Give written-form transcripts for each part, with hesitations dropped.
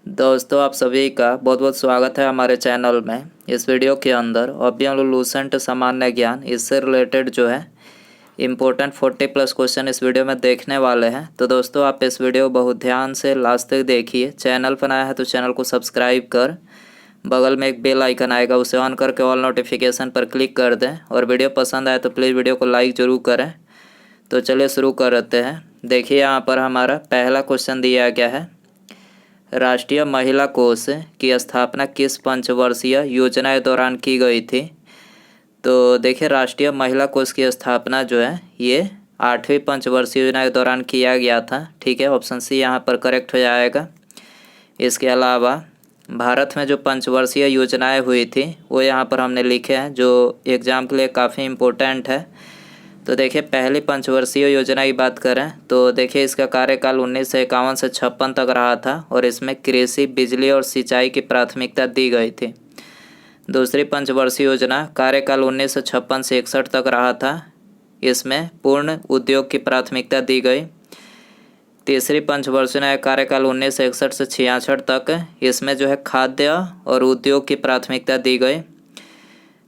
दोस्तों, आप सभी का बहुत बहुत स्वागत है हमारे चैनल में। इस वीडियो के अंदर अभी हम लोग लूसेंट सामान्य ज्ञान इससे रिलेटेड जो है इम्पोर्टेंट 40+ क्वेश्चन इस वीडियो में देखने वाले हैं। तो दोस्तों, आप इस वीडियो को बहुत ध्यान से लास्ट तक देखिए। चैनल पर आया है तो चैनल को सब्सक्राइब कर बगल में एक बेल आइकन आएगा, उसे ऑन करके ऑल नोटिफिकेशन पर क्लिक कर दें। और वीडियो पसंद आए तो प्लीज़ वीडियो को लाइक ज़रूर करें। तो चलिए शुरू करते हैं। देखिए, यहाँ पर हमारा पहला क्वेश्चन दिया गया है, राष्ट्रीय महिला कोष की स्थापना किस पंचवर्षीय योजना के दौरान की गई थी। तो देखिए, राष्ट्रीय महिला कोष की स्थापना जो है ये 8वीं पंचवर्षीय योजना के दौरान किया गया था। ठीक है, ऑप्शन सी यहाँ पर करेक्ट हो जाएगा। इसके अलावा भारत में जो पंचवर्षीय योजनाएं हुई थी वो यहाँ पर हमने लिखे हैं, जो एग्ज़ाम के लिए काफ़ी इम्पोर्टेंट है। तो देखिए, पहली पंचवर्षीय योजना की बात करें तो देखिए इसका कार्यकाल 1951 से 56 तक रहा था और इसमें कृषि, बिजली और सिंचाई की प्राथमिकता दी गई थी। दूसरी पंचवर्षीय योजना कार्यकाल 1956 से 61 तक रहा था, इसमें पूर्ण उद्योग की प्राथमिकता दी गई। तीसरी पंचवर्षीय योजना कार्यकाल 1961 से 66 तक, इसमें जो है खाद्य और उद्योग की प्राथमिकता दी गई।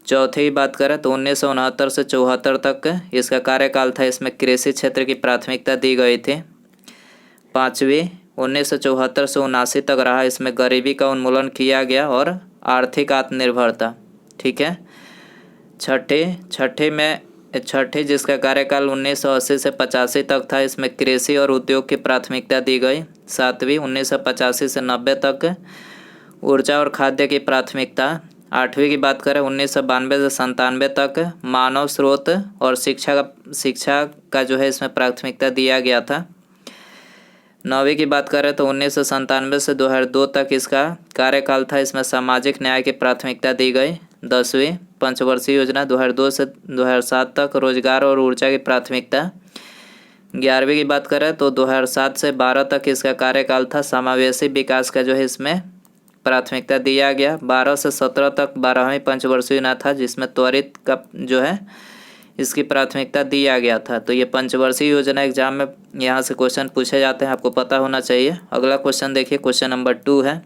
चौथी की बात करें तो 1969 से 74 तक इसका कार्यकाल था, इसमें कृषि क्षेत्र की प्राथमिकता दी गई थी। पाँचवीं 1974 से 79 तक रहा, इसमें गरीबी का उन्मूलन किया गया और आर्थिक आत्मनिर्भरता। ठीक है। छठी जिसका कार्यकाल 1980 से 85 तक था, इसमें कृषि और उद्योग की प्राथमिकता दी गई। सातवीं 1985 से 90 तक ऊर्जा और खाद्य की प्राथमिकता। आठवीं की बात करें 1992 से 97 तक मानव स्रोत और शिक्षा का जो है इसमें प्राथमिकता दिया गया था। नौवीं की बात करें तो 1997 से 2002 तक इसका कार्यकाल था, इसमें सामाजिक न्याय की प्राथमिकता दी गई। 10वीं पंचवर्षीय योजना 2002 से 2007 तक रोजगार और ऊर्जा की प्राथमिकता। 11वीं की बात करें तो 2007 से 12 तक इसका कार्यकाल था, समावेशी विकास का जो है इसमें प्राथमिकता दिया गया। 12 से 17 तक 12वीं पंचवर्षीय योजना था, जिसमें त्वरित का जो है इसकी प्राथमिकता दिया गया था। तो ये पंचवर्षीय योजना एग्जाम में यहाँ से क्वेश्चन पूछे जाते हैं, आपको पता होना चाहिए। अगला क्वेश्चन देखिए, क्वेश्चन नंबर 2 है,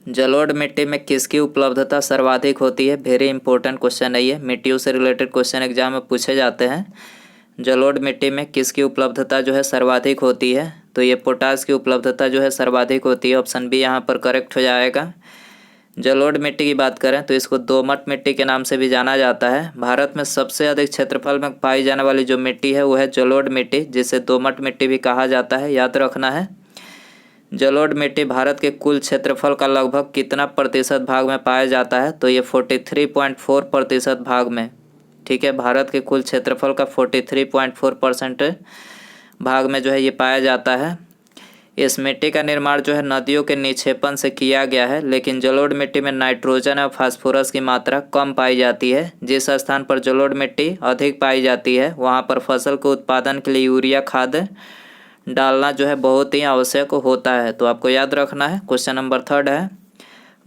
जलोढ़ मिट्टी में किसकी उपलब्धता सर्वाधिक होती है। वेरी इंपॉर्टेंट क्वेश्चन है ये, मिट्टियों से रिलेटेड क्वेश्चन एग्जाम में पूछे जाते हैं। जलोढ़ मिट्टी में किसकी उपलब्धता जो है सर्वाधिक होती है। तो ये पोटास की उपलब्धता जो है सर्वाधिक होती है। ऑप्शन बी यहाँ पर करेक्ट हो जाएगा। जलोढ़ मिट्टी की बात करें तो इसको दोमट मिट्टी के नाम से भी जाना जाता है। भारत में सबसे अधिक क्षेत्रफल में पाई जाने वाली जो मिट्टी है वो है जलोढ़ मिट्टी, जिसे दोमट मिट्टी भी कहा जाता है, याद रखना है। जलोढ़ मिट्टी भारत के कुल क्षेत्रफल का लगभग कितना प्रतिशत भाग में पाया जाता है। तो ये 43.4% भाग में। ठीक है, भारत के कुल क्षेत्रफल का 43.4% भाग में जो है ये पाया जाता है। इस मिट्टी का निर्माण जो है नदियों के निक्षेपण से किया गया है, लेकिन जलोढ़ मिट्टी में नाइट्रोजन और फास्फोरस की मात्रा कम पाई जाती है। जिस स्थान पर जलोढ़ मिट्टी अधिक पाई जाती है वहाँ पर फसल के उत्पादन के लिए यूरिया खाद डालना जो है बहुत ही आवश्यक होता है। तो आपको याद रखना है। क्वेश्चन नंबर 3 है,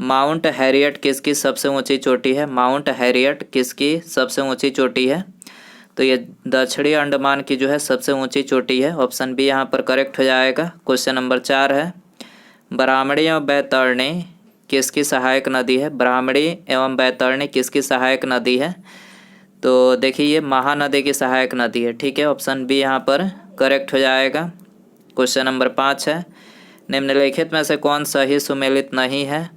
माउंट हैरियट किसकी सबसे ऊंची चोटी है। माउंट हैरियट किसकी सबसे ऊंची चोटी है। तो ये दक्षिणी अंडमान की जो है सबसे ऊंची चोटी है। ऑप्शन बी यहाँ पर करेक्ट हो जाएगा। क्वेश्चन नंबर 4 है, ब्राह्मणी एवं बैतरणी किसकी सहायक नदी है। ब्राह्मणी एवं बैतरणी किसकी सहायक नदी है। तो देखिए ये महानदी की सहायक नदी है। ठीक है, ऑप्शन बी यहाँ पर करेक्ट हो जाएगा। क्वेश्चन नंबर 5 है, निम्नलिखित में से कौन सही सुमेलित नहीं है।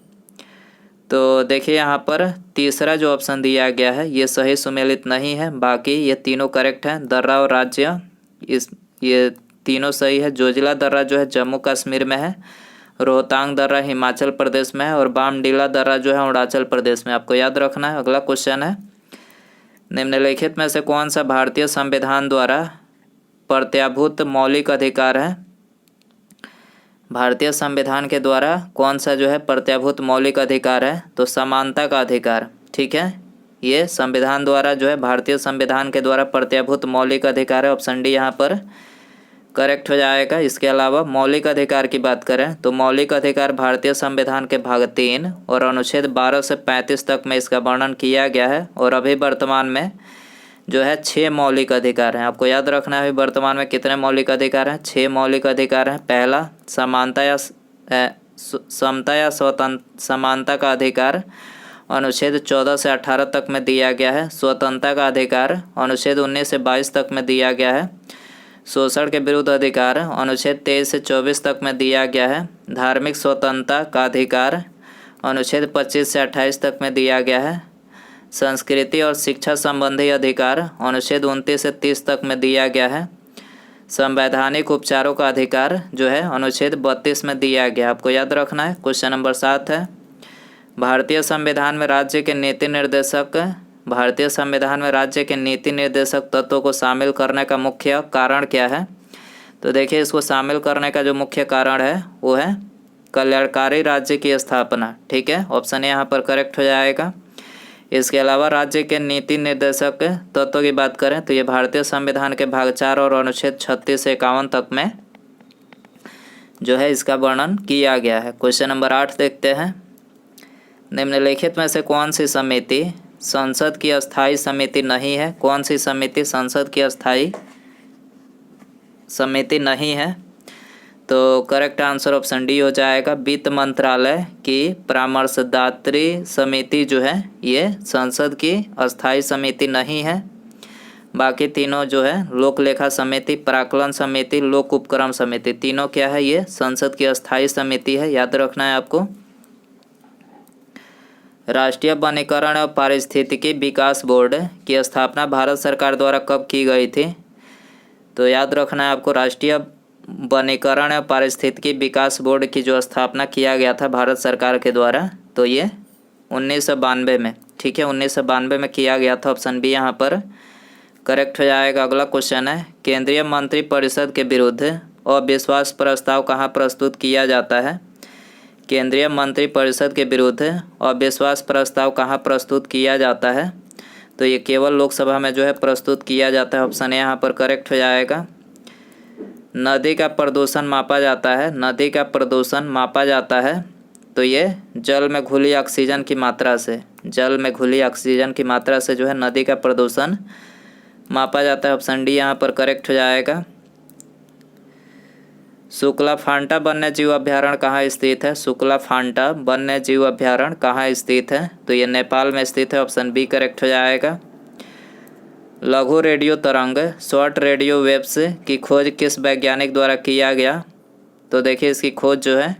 तो देखिए यहाँ पर तीसरा जो ऑप्शन दिया गया है ये सही सुमेलित नहीं है, बाकी ये तीनों करेक्ट हैं। दर्रा और राज्य ये तीनों सही है। जोजिला दर्रा जो है जम्मू कश्मीर में है, रोहतांग दर्रा हिमाचल प्रदेश में है और बामडीला दर्रा जो है अरुणाचल प्रदेश में। आपको याद रखना है। अगला क्वेश्चन है, निम्नलिखित में से कौन सा भारतीय संविधान द्वारा प्रत्याभूत मौलिक अधिकार है। भारतीय संविधान के द्वारा कौन सा जो है प्रत्याभूत मौलिक अधिकार है। तो समानता का अधिकार। ठीक है, ये संविधान द्वारा जो है भारतीय संविधान के द्वारा प्रत्याभूत मौलिक अधिकार है। ऑप्शन डी यहाँ पर करेक्ट हो जाएगा। इसके अलावा मौलिक अधिकार की बात करें तो मौलिक अधिकार भारतीय संविधान के भाग 3 और अनुच्छेद 12 से 35 तक में इसका वर्णन किया गया है। और अभी वर्तमान में जो है 6 मौलिक अधिकार हैं। आपको याद रखना है वर्तमान में कितने मौलिक अधिकार हैं। 6 मौलिक अधिकार हैं। पहला समानता या समता या समानता का अधिकार अनुच्छेद 14 से 18 तक में दिया गया है। स्वतंत्रता का अधिकार अनुच्छेद 19 से 22 तक में दिया गया है। शोषण के विरुद्ध अधिकार अनुच्छेद 23 से 24 तक में दिया गया है। धार्मिक स्वतंत्रता का अधिकार अनुच्छेद 25 से 28 तक में दिया गया है। संस्कृति और शिक्षा संबंधी अधिकार अनुच्छेद 29 से 30 तक में दिया गया है। संवैधानिक उपचारों का अधिकार जो है अनुच्छेद 32 में दिया गया। आपको याद रखना है। क्वेश्चन नंबर 7 है, भारतीय संविधान में राज्य के नीति निर्देशक तत्वों को शामिल करने का मुख्य कारण क्या है? तो देखिए, इसको शामिल करने का जो मुख्य कारण है वो है कल्याणकारी राज्य की स्थापना। ठीक है, ऑप्शन यहाँ पर करेक्ट हो जाएगा। इसके अलावा राज्य के नीति निर्देशक तत्वों की बात करें तो ये भारतीय संविधान के भाग 4 और अनुच्छेद 36 से 51 तक में जो है इसका वर्णन किया गया है। क्वेश्चन नंबर 8 देखते हैं, निम्नलिखित में से कौन सी समिति संसद की अस्थायी समिति नहीं है? कौन सी समिति संसद की अस्थायी समिति नहीं है? तो करेक्ट आंसर ऑप्शन डी हो जाएगा। वित्त मंत्रालय की परामर्शदात्री समिति जो है ये संसद की अस्थायी समिति नहीं है। बाकी तीनों जो है लोक लेखा समिति, प्राक्कलन समिति, लोक उपक्रम समिति, तीनों क्या है? ये संसद की अस्थायी समिति है। याद रखना है आपको। राष्ट्रीय वनीकरण और पारिस्थितिकी विकास बोर्ड की स्थापना भारत सरकार द्वारा कब की गई थी? तो याद रखना है आपको, राष्ट्रीय वनीकरण और पारिस्थितिकी विकास बोर्ड की जो स्थापना किया गया था भारत सरकार के द्वारा, तो ये 1992 में, ठीक है, 1992 में किया गया था। ऑप्शन बी यहाँ पर करेक्ट हो जाएगा। अगला क्वेश्चन है, केंद्रीय मंत्रिपरिषद के विरुद्ध अविश्वास प्रस्ताव कहाँ प्रस्तुत किया जाता है? केंद्रीय मंत्रिपरिषद के विरुद्ध अविश्वास प्रस्ताव कहाँ प्रस्तुत किया जाता है? तो ये केवल लोकसभा में जो है प्रस्तुत किया जाता है। ऑप्शन यहाँ पर करेक्ट हो जाएगा। नदी का प्रदूषण मापा जाता है, नदी का प्रदूषण मापा जाता है तो ये जल में घुली ऑक्सीजन की मात्रा से, जल में घुली ऑक्सीजन की मात्रा से जो है नदी का प्रदूषण मापा जाता है। ऑप्शन डी यहाँ पर करेक्ट हो जाएगा। शुक्ला फांटा वन्य जीव अभ्यारण्य कहाँ स्थित है? शुक्ला फांटा वन्य जीव अभ्यारण्य कहाँ स्थित है? तो ये नेपाल में स्थित है। ऑप्शन बी करेक्ट हो जाएगा। लघु रेडियो तरंग शॉर्ट रेडियो वेव्स की खोज किस वैज्ञानिक द्वारा किया गया? तो देखिए, इसकी खोज जो है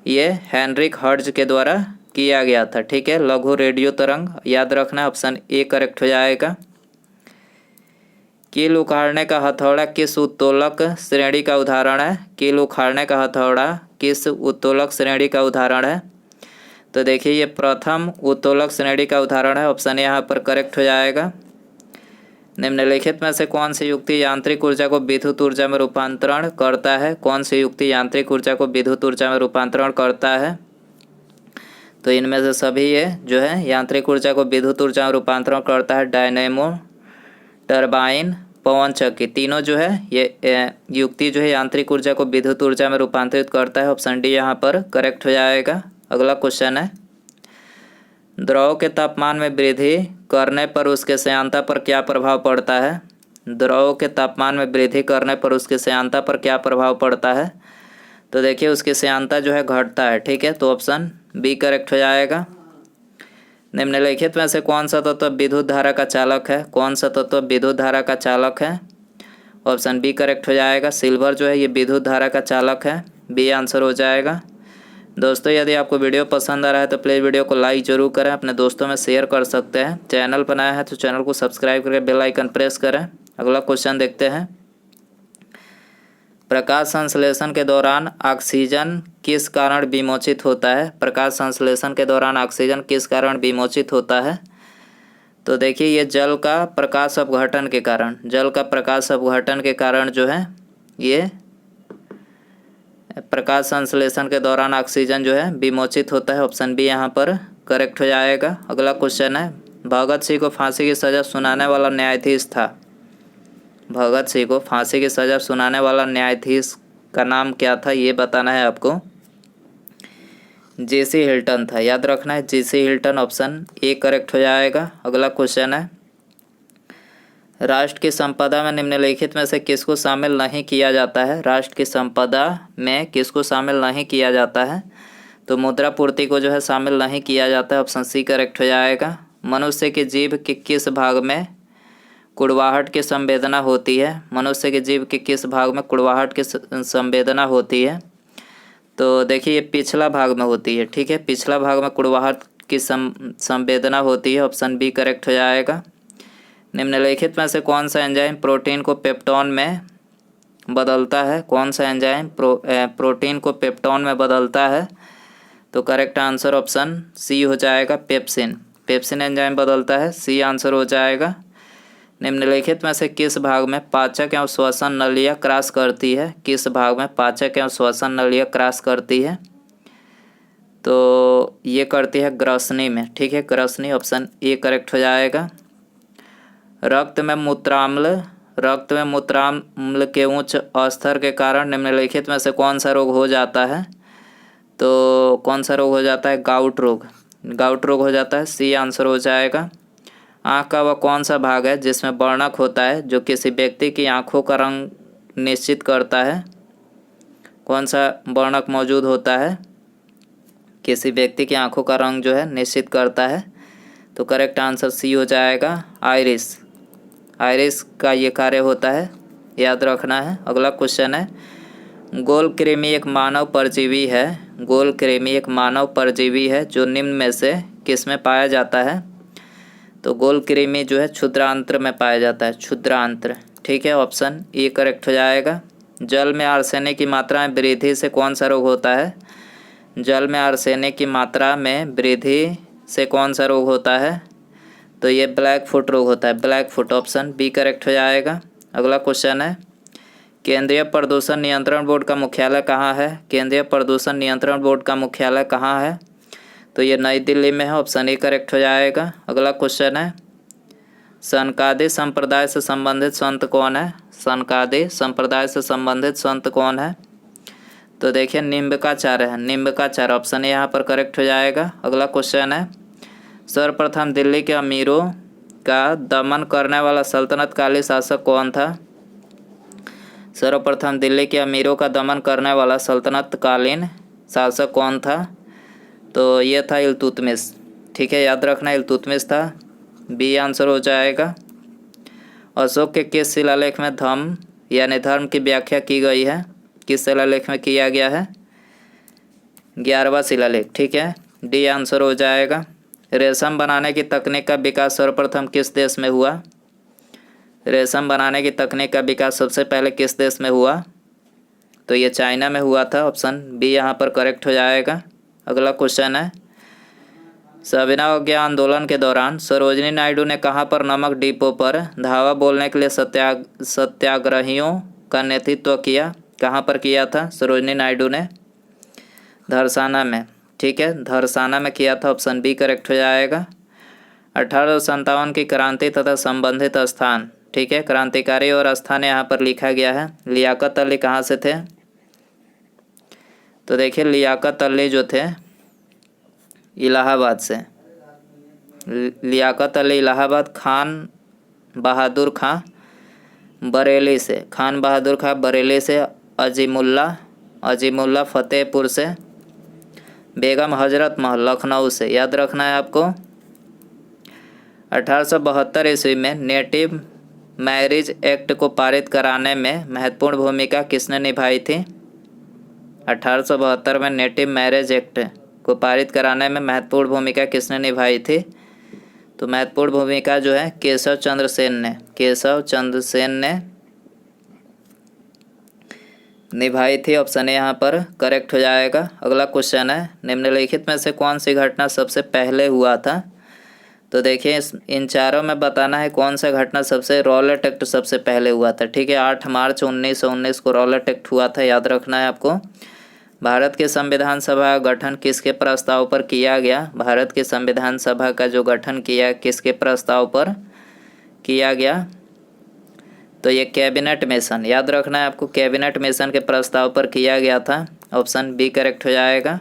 ये हेनरिक हर्ट्ज के द्वारा किया गया था। ठीक है, लघु रेडियो तरंग याद रखना है। ऑप्शन ए करेक्ट हो जाएगा। कील उखाड़ने का हथौड़ा किस उत्तोलक श्रेणी का उदाहरण है? कील उखाड़ने का हथौड़ा किस उत्तोलक श्रेणी का उदाहरण है? तो देखिए, ये प्रथम उत्तोलक श्रेणी का उदाहरण है। ऑप्शन यहाँ पर करेक्ट हो जाएगा। निम्नलिखित में से कौन सी युक्ति यांत्रिक ऊर्जा को विद्युत ऊर्जा में रूपांतरण करता है? कौन सी युक्ति यांत्रिक ऊर्जा को विद्युत ऊर्जा में रूपांतरण करता है? तो इनमें से सभी ये जो है यांत्रिक ऊर्जा को विद्युत ऊर्जा में रूपांतरण करता है। डायनेमो, टरबाइन, पवन चक्की, तीनों जो है ये युक्ति जो है यांत्रिक ऊर्जा को विद्युत ऊर्जा में रूपांतरित करता है। ऑप्शन डी यहाँ पर करेक्ट हो जाएगा। अगला क्वेश्चन है, द्रव के तापमान में वृद्धि करने पर उसके श्यानता पर क्या प्रभाव पड़ता है? द्रव के तापमान में वृद्धि करने पर उसके श्यानता पर क्या प्रभाव पड़ता है? तो देखिए, उसकी श्यानता जो है घटता है। ठीक है, तो ऑप्शन बी करेक्ट हो जाएगा। निम्नलिखित में से कौन सा तत्व विद्युत धारा का चालक है? कौन सा तत्व विद्युत धारा का चालक है? ऑप्शन बी करेक्ट हो जाएगा। सिल्वर जो है ये विद्युत धारा का चालक है। बी आंसर हो जाएगा। दोस्तों, यदि आपको वीडियो पसंद आ रहा है तो प्लीज़ वीडियो को लाइक जरूर करें, अपने दोस्तों में शेयर कर सकते हैं। चैनल पर नया है तो चैनल को सब्सक्राइब करके बेल आइकन प्रेस करें। अगला क्वेश्चन देखते हैं, प्रकाश संश्लेषण के दौरान ऑक्सीजन किस कारण विमोचित होता है? प्रकाश संश्लेषण के दौरान ऑक्सीजन किस कारण विमोचित होता है? तो देखिए, ये जल का प्रकाश अपघटन के कारण, जल का प्रकाश अपघटन के कारण जो है ये प्रकाश संश्लेषण के दौरान ऑक्सीजन जो है विमोचित होता है। ऑप्शन बी यहाँ पर करेक्ट हो जाएगा। अगला क्वेश्चन है, भगत सिंह को फांसी की सज़ा सुनाने वाला न्यायाधीश था? भगत सिंह को फांसी की सज़ा सुनाने वाला न्यायाधीश का नाम क्या था? ये बताना है आपको। जेसी हिल्टन था। याद रखना है, जेसी हिल्टन। ऑप्शन ए करेक्ट हो जाएगा। अगला क्वेश्चन है, राष्ट्र की संपदा में निम्नलिखित में से किसको शामिल नहीं किया जाता है? राष्ट्र की संपदा में किसको शामिल नहीं किया जाता है? तो मुद्रा पूर्ति को जो है शामिल नहीं किया जाता है। ऑप्शन सी करेक्ट हो जाएगा। मनुष्य के जीभ के किस भाग में कुड़वाहट की संवेदना होती है? मनुष्य के जीभ के किस भाग में कुड़वाहट की संवेदना होती है? तो देखिए ये पिछला भाग में होती है। ठीक है, पिछला भाग में कुड़वाहट की संवेदना होती है। ऑप्शन बी करेक्ट हो जाएगा। निम्नलिखित में से कौन सा एंजाइम प्रोटीन को पेप्टोन में बदलता है? कौन सा एंजाइम प्रोटीन को पेप्टोन में बदलता है? तो करेक्ट आंसर ऑप्शन सी हो जाएगा, पेप्सिन। पेप्सिन एंजाइम बदलता है, सी आंसर हो जाएगा। निम्नलिखित में से किस भाग में पाचक एवं श्वसन नलियाँ क्रॉस करती है? किस भाग में पाचक एवं श्वसन नलियाँ क्रॉस करती है? तो ये करती है ग्रसनी में। ठीक है, ग्रसनी, ऑप्शन ए करेक्ट हो जाएगा। रक्त में मूत्राम्ल के उच्च स्तर के कारण निम्नलिखित में से कौन सा रोग हो जाता है? तो कौन सा रोग हो जाता है? गाउट रोग। गाउट रोग हो जाता है, सी आंसर हो जाएगा। आँख का वह कौन सा भाग है जिसमें वर्णक होता है जो किसी व्यक्ति की आँखों का रंग निश्चित करता है? कौन सा वर्णक मौजूद होता है किसी व्यक्ति की आँखों का रंग जो है निश्चित करता है? तो करेक्ट आंसर सी हो जाएगा, आइरिस। आइरिस का ये कार्य होता है, याद रखना है। अगला क्वेश्चन है, गोलकृमि एक मानव परजीवी है। गोलकृमि एक मानव परजीवी है जो निम्न में से किस में पाया जाता है? तो गोलकृमि जो है क्षुद्रांत्र में पाया जाता है, क्षुद्रांत्र। ठीक है, ऑप्शन ए करेक्ट हो जाएगा। जल में आर्सेनिक की मात्रा में वृद्धि से कौन सा रोग होता है? जल में आर्सेनिक की मात्रा में वृद्धि से कौन सा रोग होता है? तो ये ब्लैक फुट रोग होता है, black foot, option B correct हो जाएगा। अगला क्वेश्चन है, केंद्रीय प्रदूषण नियंत्रण बोर्ड का मुख्यालय कहाँ है? केंद्रीय प्रदूषण नियंत्रण बोर्ड का मुख्यालय कहाँ है? तो ये नई दिल्ली में है, ऑप्शन ए करेक्ट हो जाएगा। अगला क्वेश्चन है, सनकादी संप्रदाय से संबंधित संत कौन है? सनकादी संप्रदाय से संबंधित संत कौन है? तो देखिए निम्बकाचार्य है, निम्बकाचार्य, ऑप्शन ए यहाँ पर करेक्ट हो जाएगा। अगला क्वेश्चन है, सर्वप्रथम दिल्ली के अमीरों का दमन करने वाला सल्तनतकालीन शासक कौन था? सर्वप्रथम दिल्ली के अमीरों का दमन करने वाला सल्तनतकालीन शासक कौन था? तो ये था इल्तुतमिश। ठीक है, याद रखना इल्तुतमिश था, बी आंसर हो जाएगा। अशोक के किस शिलालेख में धम्म यानी धर्म की व्याख्या की गई है? किस शिलालेख में किया गया है? 11वां शिलालेख। ठीक है, डी आंसर हो जाएगा। रेशम बनाने की तकनीक का विकास सर्वप्रथम किस देश में हुआ? रेशम बनाने की तकनीक का विकास सबसे पहले किस देश में हुआ? तो ये चाइना में हुआ था, ऑप्शन बी यहाँ पर करेक्ट हो जाएगा। अगला क्वेश्चन है, सविनय अवज्ञा आंदोलन के दौरान सरोजिनी नायडू ने कहाँ पर नमक डिपो पर धावा बोलने के लिए सत्याग्रहियों का नेतृत्व किया? कहाँ पर किया था सरोजिनी नायडू ने? धरसाना में। ठीक है, धरसाना में किया था, ऑप्शन बी करेक्ट हो जाएगा। 1857 की क्रांति तथा संबंधित स्थान। ठीक है, क्रांतिकारी और स्थान यहाँ पर लिखा गया है। लियाकत अली कहाँ से थे? तो देखिए लियाकत अली जो थे इलाहाबाद से। लियाकत अली इलाहाबाद, खान बहादुर खां बरेली से, खान बहादुर खां बरेली से, अजीमुल्ला फतेहपुर से, बेगम हजरत महल लखनऊ से। याद रखना है आपको। 1872 ईस्वी में नेटिव मैरिज एक्ट को पारित कराने में महत्वपूर्ण भूमिका किसने निभाई थी? 1872 में नेटिव मैरिज एक्ट को पारित कराने में महत्वपूर्ण भूमिका किसने निभाई थी? तो महत्वपूर्ण भूमिका जो है केशव चंद्र सेन ने निभाई थी, ऑप्शन ए यहाँ पर करेक्ट हो जाएगा। अगला क्वेश्चन है, निम्नलिखित में से कौन सी घटना सबसे पहले हुआ था? तो देखिए इन चारों में बताना है कौन सा घटना सबसे रॉलेट एक्ट सबसे पहले हुआ था। ठीक है, 8 मार्च 1919 को रॉलेट एक्ट हुआ था, याद रखना है आपको। भारत के संविधान सभा का गठन किसके प्रस्ताव पर किया गया? भारत के संविधान सभा का जो गठन किया किसके प्रस्ताव पर किया गया? तो ये कैबिनेट मिशन, याद रखना है आपको, कैबिनेट मिशन के प्रस्ताव पर किया गया था, ऑप्शन बी करेक्ट हो जाएगा।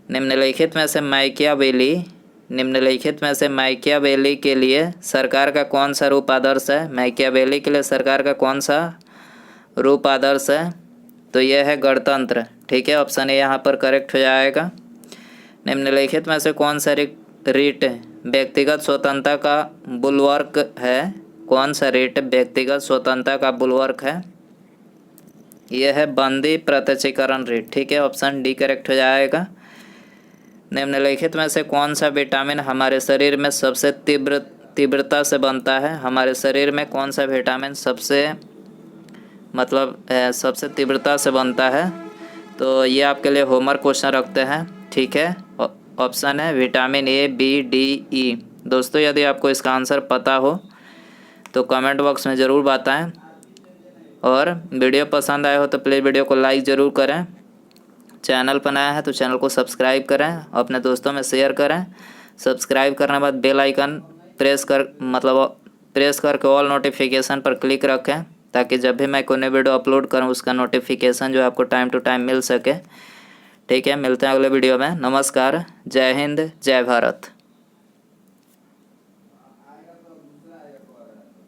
निम्नलिखित में से मैकियावेली निम्नलिखित में से मैकियावेली के लिए सरकार का कौन सा रूप आदर्श है? मैकियावेली के लिए सरकार का कौन सा रूप आदर्श है? तो यह है गणतंत्र। ठीक है, ऑप्शन ए यहाँ पर करेक्ट हो जाएगा। निम्नलिखित में से कौन सा रीट व्यक्तिगत स्वतंत्रता का बुलवर्क है? कौन सा रीट व्यक्तिगत स्वतंत्रता का बुलवर्क है? यह है बंदी प्रत्यक्षीकरण रीट। ठीक है, ऑप्शन डी करेक्ट हो जाएगा। निम्नलिखित में से कौन सा विटामिन हमारे शरीर में सबसे तीव्रता से बनता है? हमारे शरीर में कौन सा विटामिन सबसे सबसे तीव्रता से बनता है? तो ये आपके लिए होमवर्क क्वेश्चन रखते हैं। ठीक है, ऑप्शन है विटामिन ए, बी, डी, ई। दोस्तों यदि आपको इसका आंसर पता हो तो कमेंट बॉक्स में ज़रूर बताएं, और वीडियो पसंद आए हो तो प्लीज़ वीडियो को लाइक ज़रूर करें। चैनल पर नया है तो चैनल को सब्सक्राइब करें, अपने दोस्तों में शेयर करें। सब्सक्राइब करने के बाद बेल आइकन प्रेस करके ऑल नोटिफिकेशन पर क्लिक रखें, ताकि जब भी मैं कोई नई वीडियो अपलोड करूं उसका नोटिफिकेशन जो है आपको टाइम टू टाइम मिल सके। ठीक है, मिलते हैं अगले वीडियो में। नमस्कार, जय हिंद, जय भारत।